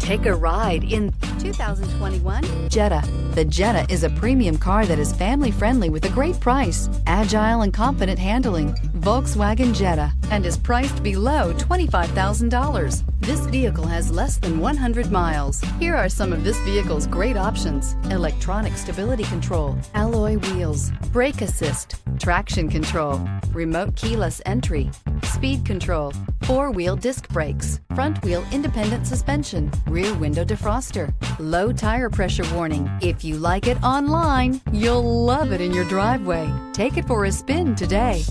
Take a ride in 2021 Jetta. The Jetta is a premium car that is family-friendly with a great price, agile and confident handling. Volkswagen Jetta, and is priced below $25,000. This vehicle has less than 100 miles. Here are some of this vehicle's great options: electronic stability control, alloy wheels, brake assist, traction control, remote keyless entry, speed control, four-wheel disc brakes, front-wheel independent suspension, rear window defroster, low tire pressure warning. If you like it online, you'll love it in your driveway. Take it for a spin today.